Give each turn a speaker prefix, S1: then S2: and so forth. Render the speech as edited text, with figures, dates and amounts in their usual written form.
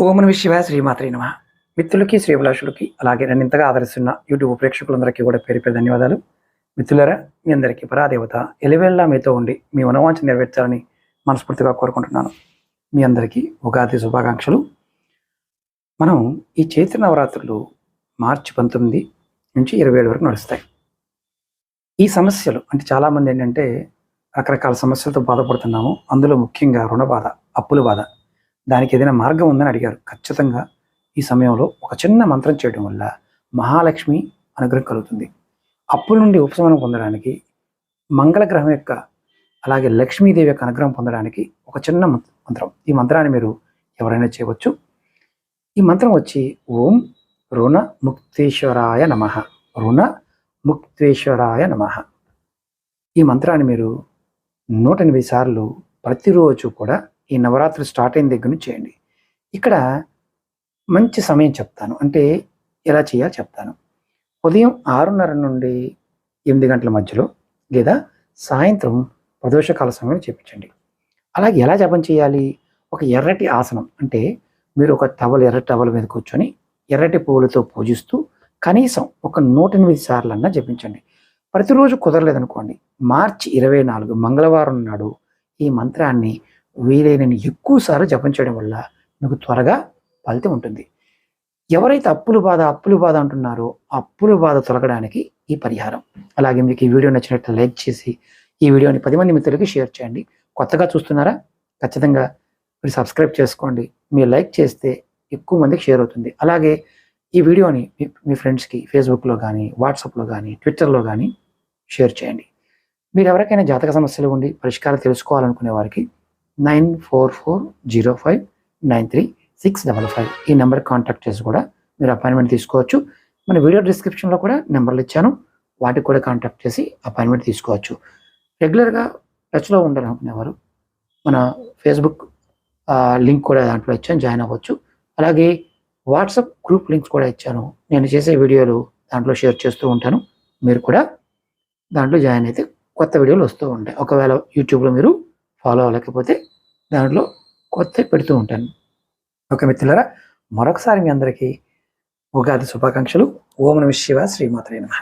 S1: ఓం నమః శివాయ శ్రీమాత్రే నమః. మిత్రులకి శ్రీభిలాషులకి అలాగే నన్ను ఇంతగా ఆదరిస్తున్న యూట్యూబ్ ప్రేక్షకులందరికీ కూడా పేరు పేరు ధన్యవాదాలు. మిత్రులారా, మీ అందరికీ పరాదేవత ఎలివేళ్ళ మీతో ఉండి మీ మనోవాంఛ నెరవేర్చాలని మనస్ఫూర్తిగా కోరుకుంటున్నాను. మీ అందరికీ ఉగాది శుభాకాంక్షలు. మనం ఈ చైత్ర నవరాత్రులు మార్చి 19 నుంచి 27 వరకు నడుస్తాయి. ఈ సమస్యలు అంటే చాలామంది ఏంటంటే రకరకాల సమస్యలతో బాధపడుతున్నాము. అందులో ముఖ్యంగా రుణ బాధ, అప్పుల బాధ. దానికి ఏదైనా మార్గం ఉందని అడిగారు. ఖచ్చితంగా ఈ సమయంలో ఒక చిన్న మంత్రం చేయడం వల్ల మహాలక్ష్మి అనుగ్రహం కలుగుతుంది. అప్పుల నుండి ఉపశమనం పొందడానికి, మంగళగ్రహం యొక్క అలాగే లక్ష్మీదేవి యొక్క అనుగ్రహం పొందడానికి ఒక చిన్న మంత్రం. ఈ మంత్రాన్ని మీరు ఎవరైనా చేయవచ్చు. ఈ మంత్రం వచ్చి ఓం రుణ ముక్తేశ్వరాయ నమః. రుణ ముక్తేశ్వరాయ నమః. ఈ మంత్రాన్ని మీరు 108 సార్లు ప్రతిరోజు కూడా ఈ నవరాత్రి స్టార్ట్ అయిన దగ్గర నుంచి చేయండి. ఇక్కడ మంచి సమయం చెప్తాను, అంటే ఎలా చేయాలో చెప్తాను. ఉదయం 6:30 నుండి 8 గంటల మధ్యలో లేదా సాయంత్రం ప్రదోషకాల సమయంలో చేపించండి. అలాగే ఎలా జపం చేయాలి? ఒక ఎర్రటి ఆసనం, అంటే మీరు ఒక ఎర్రటి టవల్ మీద కూర్చొని ఎర్రటి పువ్వులతో పూజిస్తూ కనీసం ఒక 108 సార్లన్నా జపించండి. ప్రతిరోజు కుదరలేదనుకోండి, మార్చి 24 మంగళవారం నాడు ఈ మంత్రాన్ని వీలైనన్ని ఎక్కువ సార్లు జపం చేయడం వల్ల మీకు త్వరగా ఫలితం ఉంటుంది. ఎవరైతే అప్పుల బాధ అంటున్నారో అప్పుల బాధ తొలగడానికి ఈ పరిహారం. అలాగే మీకు ఈ వీడియో నచ్చినట్లు లైక్ చేసి ఈ వీడియోని 10 మంది మిత్రులకి షేర్ చేయండి. కొత్తగా చూస్తున్నారా? ఖచ్చితంగా మీరు సబ్స్క్రైబ్ చేసుకోండి. మీరు లైక్ చేస్తే ఎక్కువ మందికి షేర్ అవుతుంది. అలాగే ఈ వీడియోని మీ ఫ్రెండ్స్కి ఫేస్బుక్లో కానీ, వాట్సాప్లో కానీ, ట్విట్టర్లో కానీ షేర్ చేయండి. మీరు ఎవరికైనా జాతక సమస్యలు ఉండి పరిష్కారం తెలుసుకోవాలనుకునే వారికి 9440593655 ఈ నెంబర్కి కాంటాక్ట్ చేసి కూడా మీరు అపాయింట్మెంట్ తీసుకోవచ్చు. మన వీడియో డిస్క్రిప్షన్లో కూడా నెంబర్లు ఇచ్చాను, వాటికి కూడా కాంటాక్ట్ చేసి అపాయింట్మెంట్ తీసుకోవచ్చు. రెగ్యులర్గా టచ్లో ఉండాలనుకునేవారు మన ఫేస్బుక్ లింక్ కూడా దాంట్లో ఇచ్చాను, జాయిన్ అవ్వచ్చు. అలాగే వాట్సాప్ గ్రూప్ లింక్స్ కూడా ఇచ్చాను. నేను చేసే వీడియోలు దాంట్లో షేర్ చేస్తూ ఉంటాను. మీరు కూడా దాంట్లో జాయిన్ అయితే కొత్త వీడియోలు వస్తూ ఉంటాయి. ఒకవేళ యూట్యూబ్లో మీరు ఫాలో అవ్వలేకపోతే దాంట్లో కొత్త పెడుతూ ఉంటాను. ఓకే మిత్రులారా, మరొకసారి మీ అందరికీ ఉగాది శుభాకాంక్షలు. ఓం నమః శివాయ శ్రీమాత్రే నమః.